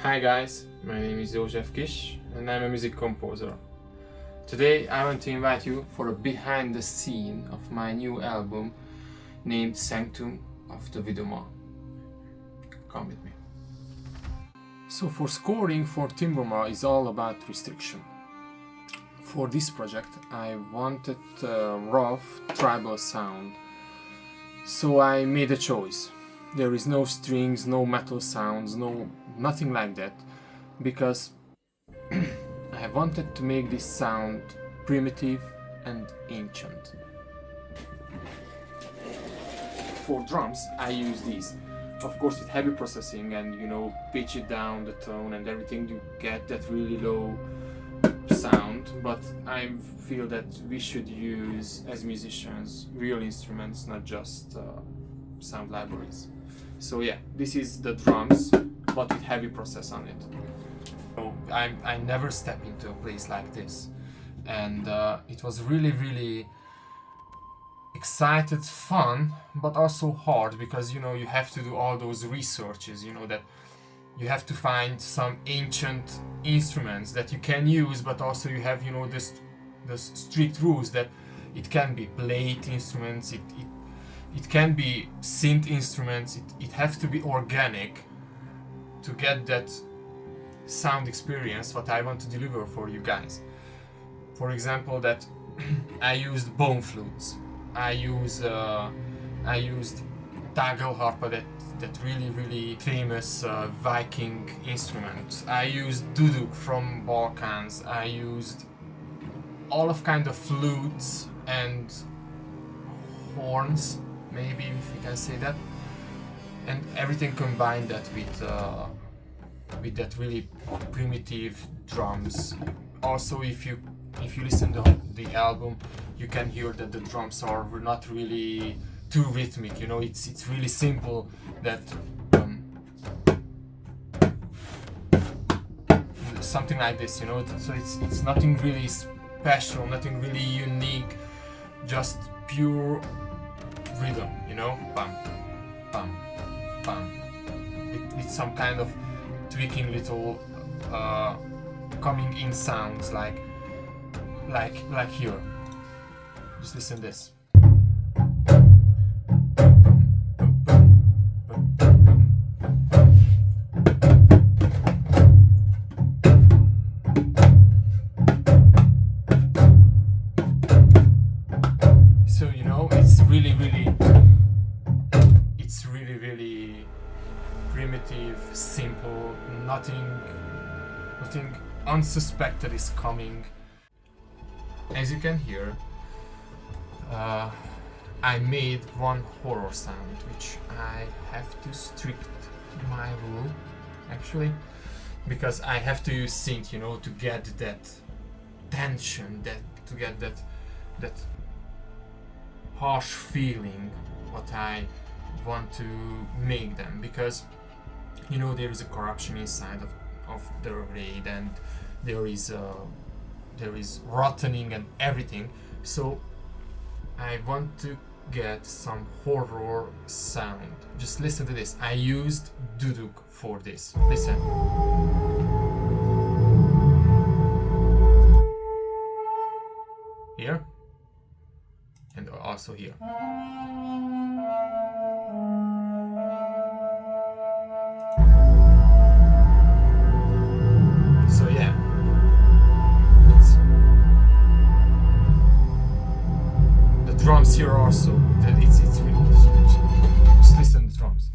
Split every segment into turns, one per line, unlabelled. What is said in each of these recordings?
Hi guys, my name is Jozsefkiss and I'm a music composer. Today I want to invite you for a behind the scene of my new album named Sanctum of Withermaw. Come with me. So for scoring for Timbermaw is all about restriction. For this project I wanted a rough tribal sound, so I made a choice. There is no strings, no metal sounds, nothing like that, because I wanted to make this sound primitive and ancient. For drums I use these. Of course with heavy processing and pitch it down the tone and everything, you get that really low sound, but I feel that we should use as musicians real instruments, not just sound libraries. So yeah, this is the drums, but with heavy process on it. So I never step into a place like this, and it was really excited, fun, but also hard, because you have to do all those researches, that you have to find some ancient instruments that you can use, but also you have the strict rules that it can be plate instruments, it can be synth instruments, it has to be organic to get that sound experience what I want to deliver for you guys. For example, that I used bone flutes, I used tagelharpa, that really famous Viking instrument. I used Duduk from Balkans. I used all of kind of flutes and horns, maybe, if you can say that, and everything combined that with that really primitive drums. Also, if you listen to the album, you can hear that the drums are not really too rhythmic. It's really simple. That something like this. So it's nothing really special, nothing really unique, just pure rhythm. Bam, bam, bam. With some kind of tweaking little coming in sounds like here. Just listen to this. So it's really primitive, simple, nothing unsuspected is coming. As you can hear, I made one horror sound, which I have to strict my rule, actually, because I have to use synth, to get that tension, to get that harsh feeling what I want to make them, because there is a corruption inside of the raid, and there is rottening and everything. So I want to get some horror sound. Just listen to this. I used Duduk for this. Listen. Here and also here. So yeah, the drums here also. It's really just listen to the drums.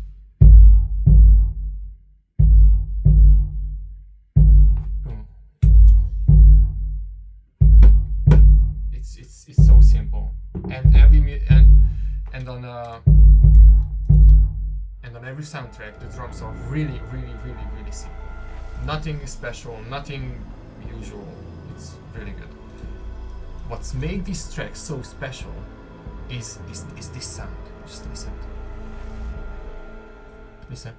It's so simple, and on every soundtrack the drums are really simple. Nothing special, nothing usual. It's really good. What's made this track so special is this sound. Just listen. Listen.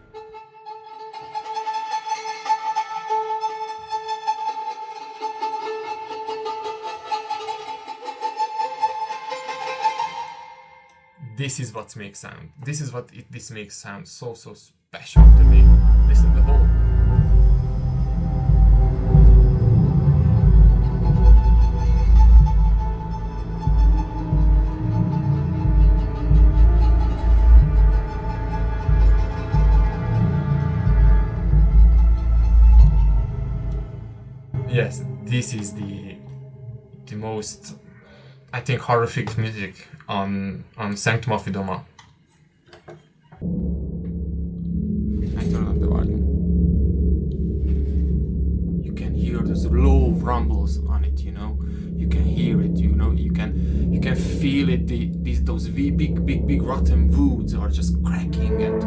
This is what makes sound. This is what this makes sound so special to me. Listen to the whole. this is the most, I think, horrific music on Sanctum of Withermaw. I turn up the volume. You can hear those low rumbles on it, you know. You can hear it, you know. You can feel it. Those big rotten woods are just cracking and.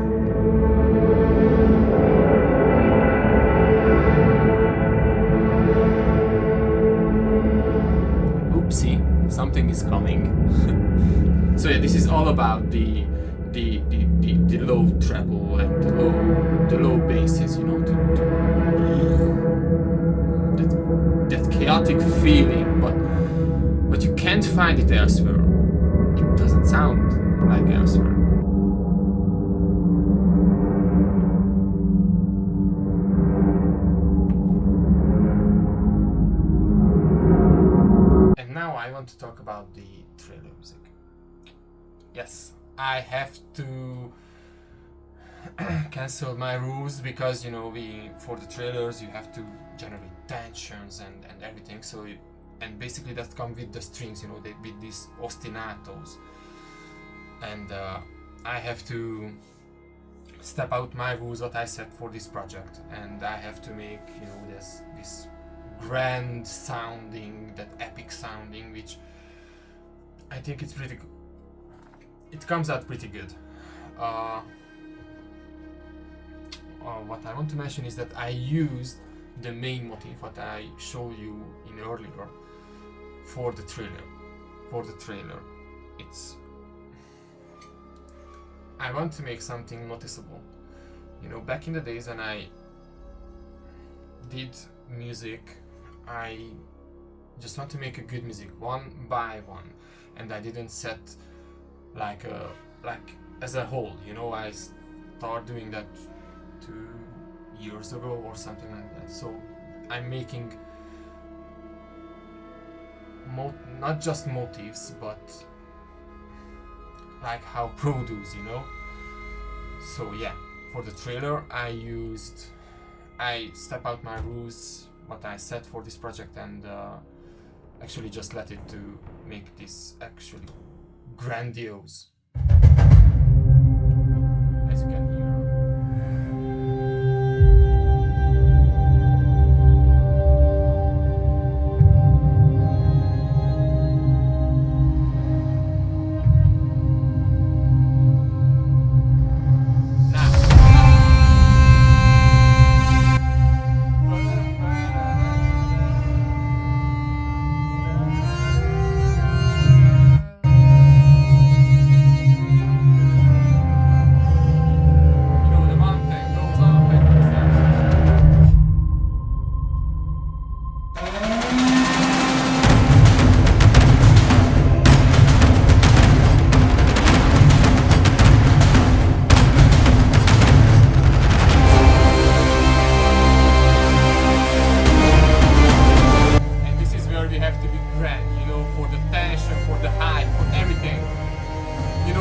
Oopsie, something is coming. So yeah, this is all about the low treble and the low basses, you know, that chaotic feeling, but you can't find it elsewhere. It doesn't sound like elsewhere. And now I want to talk about the trailer music. Yes, I have to cancel my rules because, you know, for the trailers you have to generate tensions and everything. So and basically that comes with the strings, you know, with these ostinatos, and I have to step out my rules what I set for this project, and I have to make, you know, this grand sounding, that epic sounding, which I think it's pretty good. It comes out pretty good. What I want to mention is that I used the main motif what I showed you in earlier for the trailer. I want to make something noticeable. You know, back in the days when I did music, I just want to make a good music one by one, and I didn't set like as a whole, you know. I started doing that 2 years ago or something like that. So I'm making not just motifs, but like how produce, you know. So yeah, for the trailer I step out my rules what I set for this project, and actually just let it to make this actually grandiose, as you can hear.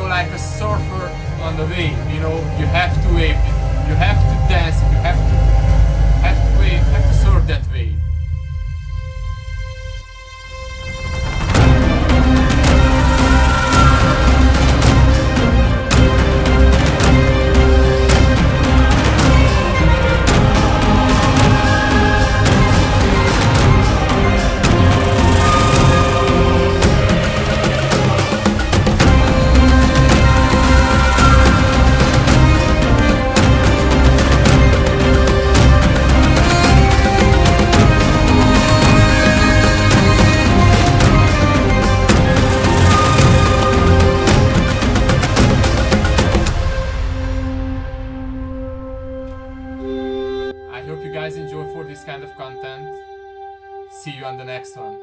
Like a surfer on the wave, you know, you have to wave it, you have to dance it, you have to wave, have to surf that wave. I hope you guys enjoy for this kind of content. See you on the next one.